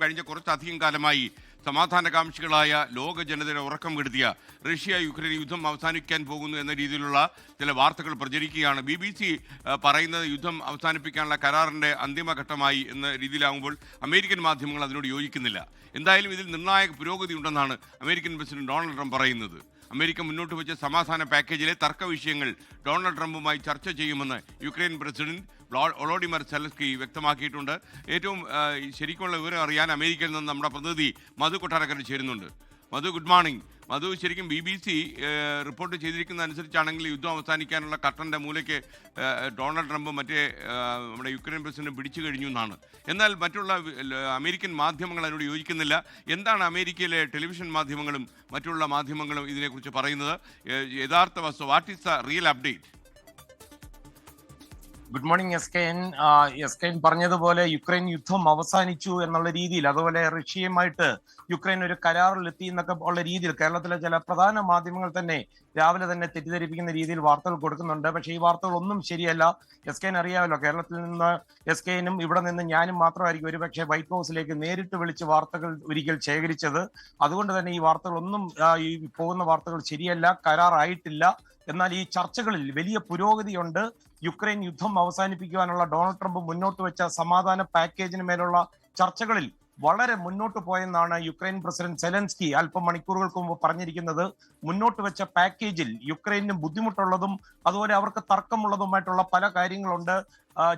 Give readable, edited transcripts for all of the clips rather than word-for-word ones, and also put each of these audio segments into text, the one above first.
കഴിഞ്ഞ കുറച്ചധികം കാലമായി സമാധാനകാംക്ഷികളായ ലോക ജനതയുടെ ഉറക്കം കെടുത്തിയ റഷ്യ യുക്രൈൻ യുദ്ധം അവസാനിക്കാൻ പോകുന്നു എന്ന രീതിയിലുള്ള ചില വാർത്തകൾ പ്രചരിക്കുകയാണ്. BBC പറയുന്നത് യുദ്ധം അവസാനിപ്പിക്കാനുള്ള കരാറിൻ്റെ അന്തിമഘട്ടമായി എന്ന രീതിയിലാകുമ്പോൾ അമേരിക്കൻ മാധ്യമങ്ങൾ അതിനോട് യോജിക്കുന്നില്ല. എന്തായാലും ഇതിൽ നിർണായക പുരോഗതി ഉണ്ടെന്നാണ് അമേരിക്കൻ പ്രസിഡന്റ് ഡൊണാൾഡ് ട്രംപ് പറയുന്നത്. അമേരിക്ക മുന്നോട്ട് വെച്ച സമാധാന പാക്കേജിലെ തർക്ക വിഷയങ്ങൾ ഡൊണാൾഡ് ട്രംപുമായി ചർച്ച ചെയ്യുമെന്ന് യുക്രൈൻ പ്രസിഡന്റ് വൊളോഡിമർ സെലൻസ്കി വ്യക്തമാക്കിയിട്ടുണ്ട്. ഏറ്റവും ശരിക്കുള്ള വിവരം അറിയാൻ അമേരിക്കയിൽ നിന്ന് നമ്മുടെ പ്രതിനിധി മധു കൊട്ടാരക്കര ചേരുന്നുണ്ട്. മധു, ഗുഡ് മോർണിംഗ്. മധു, ശരിക്കും BBC റിപ്പോർട്ട് ചെയ്തിരിക്കുന്ന അനുസരിച്ചാണെങ്കിൽ യുദ്ധം അവസാനിക്കാനുള്ള കട്ടൻ്റെ മൂലയ്ക്ക് ഡൊണാൾഡ് ട്രംപ് മറ്റേ നമ്മുടെ യുക്രൈൻ പ്രസിഡന്റ് പിടിച്ചു കഴിഞ്ഞു എന്നാണ്. എന്നാൽ മറ്റുള്ള അമേരിക്കൻ മാധ്യമങ്ങൾ അതിനോട് യോജിക്കുന്നില്ല. എന്താണ് അമേരിക്കയിലെ ടെലിവിഷൻ മാധ്യമങ്ങളും മറ്റുള്ള മാധ്യമങ്ങളും ഇതിനെക്കുറിച്ച് പറയുന്നത്? യഥാർത്ഥ വസ്തു, what is the real update? Good morning S K പറഞ്ഞതുപോലെ യുക്രൈൻ യുദ്ധം അവസാനിച്ചു എന്നുള്ള രീതിയിൽ, അതുപോലെ റഷ്യയുമായിട്ട് യുക്രൈൻ ഒരു കരാറിലെത്തി എന്നൊക്കെ ഉള്ള രീതിയിൽ കേരളത്തിലെ ചില പ്രധാന മാധ്യമങ്ങൾ തന്നെ രാവിലെ തന്നെ തെറ്റിദ്ധരിപ്പിക്കുന്ന രീതിയിൽ വാർത്തകൾ കൊടുക്കുന്നുണ്ട്. പക്ഷേ ഈ വാർത്തകളൊന്നും ശരിയല്ല. അറിയാമല്ലോ, കേരളത്തിൽ നിന്ന് എസ്കെനും ഇവിടെ നിന്ന് ഞാനും മാത്രമായിരിക്കും ഒരുപക്ഷെ വൈറ്റ് ഹൗസിലേക്ക് നേരിട്ട് വിളിച്ച് വാർത്തകൾ ഒരിക്കൽ ശേഖരിച്ചത്. അതുകൊണ്ട് തന്നെ ഈ വാർത്തകളൊന്നും, ഈ പോകുന്ന വാർത്തകൾ ശരിയല്ല, കരാറായിട്ടില്ല. എന്നാൽ ഈ ചർച്ചകളിൽ വലിയ പുരോഗതിയുണ്ട്. യുക്രൈൻ യുദ്ധം അവസാനിപ്പിക്കുവാനുള്ള ഡൊണാൾഡ് ട്രംപ് മുന്നോട്ട് വെച്ച സമാധാന പാക്കേജിന് മേലുള്ള ചർച്ചകളിൽ വളരെ മുന്നോട്ട് പോയെന്നാണ് യുക്രൈൻ പ്രസിഡന്റ് സെലൻസ്കി അല്പം മണിക്കൂറുകൾക്ക് മുമ്പ് പറഞ്ഞിരിക്കുന്നത്. മുന്നോട്ട് വെച്ച പാക്കേജിൽ യുക്രൈന് ബുദ്ധിമുട്ടുള്ളതും അതുപോലെ അവർക്ക് തർക്കമുള്ളതുമായിട്ടുള്ള പല കാര്യങ്ങളുണ്ട്.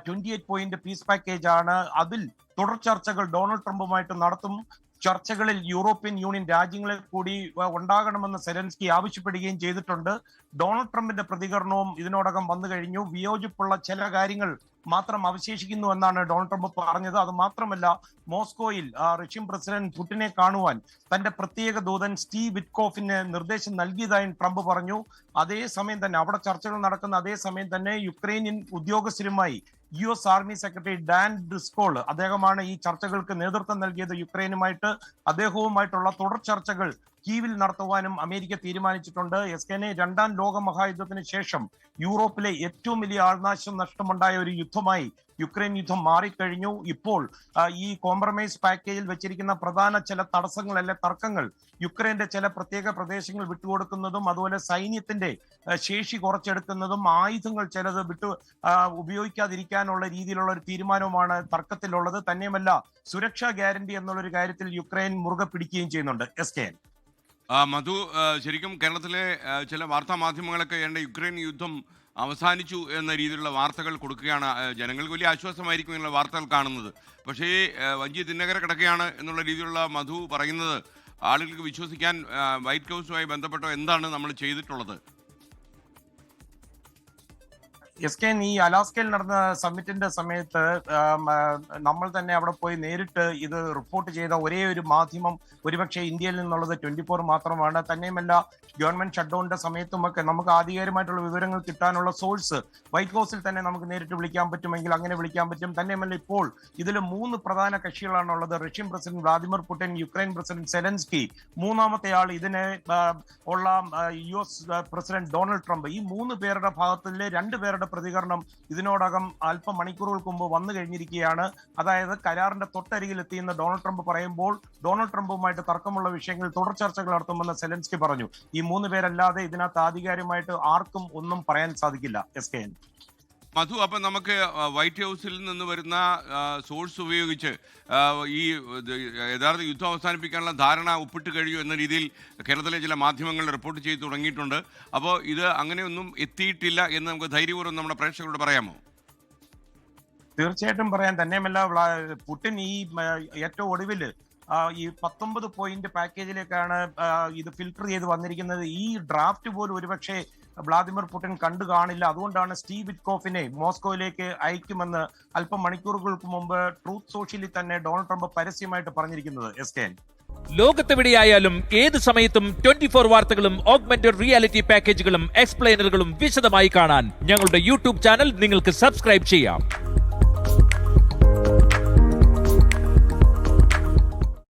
28 പോയിന്റ് പീസ് പാക്കേജ് ആണ്. അതിൽ തുടർ ചർച്ചകൾ ഡൊണാൾഡ് ട്രംപുമായിട്ട് നടത്തും. ചർച്ചകളിൽ യൂറോപ്യൻ യൂണിയൻ രാജ്യങ്ങളിൽ കൂടി ഉണ്ടാകണമെന്ന് സെലൻസ്കി ആവശ്യപ്പെടുകയും ചെയ്തിട്ടുണ്ട്. ഡൊണാൾഡ് ട്രംപിന്റെ പ്രതികരണവും ഇതിനോടകം വന്നു കഴിഞ്ഞു. വിയോജിപ്പുള്ള ചില കാര്യങ്ങൾ മാത്രം അവശേഷിക്കുന്നു എന്നാണ് ഡൊണാൾഡ് ട്രംപ് പറഞ്ഞത്. അത് മാത്രമല്ല, മോസ്കോയിൽ റഷ്യൻ പ്രസിഡന്റ് പുടിനെ കാണുവാൻ തന്റെ പ്രത്യേക ദൂതൻ സ്റ്റീവ് വിറ്റ്കോഫിന് നിർദ്ദേശം നൽകിയതായും ട്രംപ് പറഞ്ഞു. അതേസമയം തന്നെ അവിടെ ചർച്ചകൾ നടക്കുന്ന അതേസമയം തന്നെ യുക്രൈനിയൻ ഉദ്യോഗസ്ഥരുമായി US army secretary Dan Driscoll, അദ്ദേഹമാണ് ഈ ചർച്ചകൾക്ക് നേതൃത്വം നൽകിയത് യുക്രൈനുമായിട്ട്. അദ്ദേഹവുമായിട്ടുള്ള തുടർ ചർച്ചകൾ കീവിൽ നടത്തുവാനും അമേരിക്ക തീരുമാനിച്ചിട്ടുണ്ട്. രണ്ടാം ലോക മഹായുദ്ധത്തിന് ശേഷം യൂറോപ്പിലെ ഏറ്റവും വലിയ ആൾനാശം നഷ്ടമുണ്ടായ ഒരു യുദ്ധമായി യുക്രൈൻ യുദ്ധം മാറിക്കഴിഞ്ഞു. ഇപ്പോൾ ഈ കോംപ്രമൈസ് പാക്കേജിൽ വെച്ചിരിക്കുന്ന പ്രധാന ചില തടസ്സങ്ങൾ അല്ലെ തർക്കങ്ങൾ, യുക്രൈന്റെ ചില പ്രത്യേക പ്രദേശങ്ങൾ വിട്ടുകൊടുക്കുന്നതും അതുപോലെ സൈന്യത്തിന്റെ ശേഷി കുറച്ചെടുക്കുന്നതും ആയുധങ്ങൾ ചിലത് ഉപയോഗിക്കാതിരിക്കാനുള്ള രീതിയിലുള്ള ഒരു തീരുമാനവുമാണ് തർക്കത്തിലുള്ളത്. തന്നെയുമല്ല, സുരക്ഷാ ഗ്യാരണ്ടി എന്നുള്ളൊരു കാര്യത്തിൽ യുക്രൈൻ മുറുകെ പിടിക്കുകയും ചെയ്യുന്നുണ്ട്. മധു, ശരിക്കും കേരളത്തിലെ ചില വാർത്താ മാധ്യമങ്ങളൊക്കെ യുക്രൈൻ യുദ്ധം അവസാനിച്ചു എന്ന രീതിയിലുള്ള വാർത്തകൾ കൊടുക്കുകയാണ്. ജനങ്ങൾക്ക് വലിയ ആശ്വാസമായിരിക്കും എന്നുള്ള വാർത്തകൾ കാണുന്നത്. പക്ഷേ വഞ്ചി തിന്നകര കിടക്കുകയാണ് എന്നുള്ള രീതിയിലുള്ള മധു പറയുന്നത് ആളുകൾക്ക് വിശ്വസിക്കാൻ വൈറ്റ് ഹൗസുമായി ബന്ധപ്പെട്ടോ എന്താണ് നമ്മൾ ചെയ്തിട്ടുള്ളത്? ഈ അലാസ്കയിൽ നടന്ന സമ്മിറ്റിന്റെ സമയത്ത് നമ്മൾ തന്നെ അവിടെ പോയി നേരിട്ട് ഇത് റിപ്പോർട്ട് ചെയ്ത ഒരേ ഒരു മാധ്യമം ഒരുപക്ഷെ ഇന്ത്യയിൽ നിന്നുള്ളത് 24 മാത്രമാണ്. തന്നെയുമല്ല, ഗവൺമെന്റ് ഷട്ട്ഡൌണിന്റെ സമയത്തുമൊക്കെ നമുക്ക് ആധികാരികമായിട്ടുള്ള വിവരങ്ങൾ കിട്ടാനുള്ള സോഴ്സ് വൈറ്റ് ഹൗസിൽ തന്നെ നമുക്ക് നേരിട്ട് വിളിക്കാൻ പറ്റുമെങ്കിൽ അങ്ങനെ വിളിക്കാൻ പറ്റും. തന്നെയുമല്ല, ഇപ്പോൾ ഇതിൽ 3 പ്രധാന കക്ഷികളാണുള്ളത്. Russian president Vladimir Putin, Ukraine president Zelensky, മൂന്നാമത്തെ ആൾ ഇതിനെ ഉള്ള US പ്രസിഡന്റ് ഡൊണാൾഡ് ട്രംപ്. ഈ 3 പേരുടെ ഭാഗത്തിലെ 2 പേരുടെ പ്രതികരണം ഇതിനോടകം അല്പം മണിക്കൂറുകൾക്ക് മുമ്പ് വന്നു കഴിഞ്ഞിരിക്കുകയാണ്. അതായത് കരാറിന്റെ തൊട്ടരികിൽ എത്തിയെന്ന് ഡൊണാൾഡ് ട്രംപ് പറയുമ്പോൾ ഡൊണാൾഡ് ട്രംപുമായിട്ട് തർക്കമുള്ള വിഷയങ്ങളിൽ തുടർ ചർച്ചകൾ നടത്തുമെന്ന് സെലൻസ്കി പറഞ്ഞു. ഈ 3 പേരല്ലാതെ ഇതിനകത്ത് ആധികാരികമായിട്ട് ആർക്കും ഒന്നും പറയാൻ സാധിക്കില്ല. മധു, അപ്പം നമുക്ക് വൈറ്റ് ഹൗസിൽ നിന്ന് വരുന്ന സോഴ്സ് ഉപയോഗിച്ച് ഈ യഥാർത്ഥ യുദ്ധം അവസാനിപ്പിക്കാനുള്ള ധാരണ ഒപ്പിട്ട് കഴിയൂ എന്ന രീതിയിൽ കേരളത്തിലെ ചില മാധ്യമങ്ങൾ റിപ്പോർട്ട് ചെയ്ത് തുടങ്ങിയിട്ടുണ്ട്. അപ്പോൾ ഇത് അങ്ങനെയൊന്നും എത്തിയിട്ടില്ല എന്ന് നമുക്ക് ധൈര്യപൂർവ്വം നമ്മുടെ പ്രേക്ഷകരോട് പറയാമോ? തീർച്ചയായിട്ടും പറയാൻ. തന്നെയുമല്ല, പുടിൻ ഈ ഏറ്റവും ഒടുവിൽ ഈ 19 പോയിന്റ് പാക്കേജിലേക്കാണ് ഇത് ഫിൽട്ടർ ചെയ്ത് വന്നിരിക്കുന്നത്. ഈ ഡ്രാഫ്റ്റ് പോലും ഒരുപക്ഷെ വ്ളാദിമിർ പുടിൻ കണ്ടു കാണില്ല. അതുകൊണ്ടാണ് സ്റ്റീവ് വിറ്റ്കോഫിനെ മോസ്കോയിലേക്ക് അയക്കുമെന്ന് അല്പം മണിക്കൂറുകൾക്ക് മുമ്പ് ട്രൂത്ത് സോഷ്യലിൽ തന്നെ ഡൊണാൾഡ് ട്രംപ് പരസ്യമായിട്ട് പറഞ്ഞിരിക്കുന്നത്. ലോകത്തെവിടെയായാലും ഏത് സമയത്തും 24 വാർത്തകളും ഓഗ്മെന്റഡ് റിയാലിറ്റി പാക്കേജുകളും എക്സ്പ്ലെയിനറുകളും വിശദമായി കാണാൻ ഞങ്ങളുടെ YouTube ചാനൽ നിങ്ങൾക്ക് സബ്സ്ക്രൈബ് ചെയ്യാം.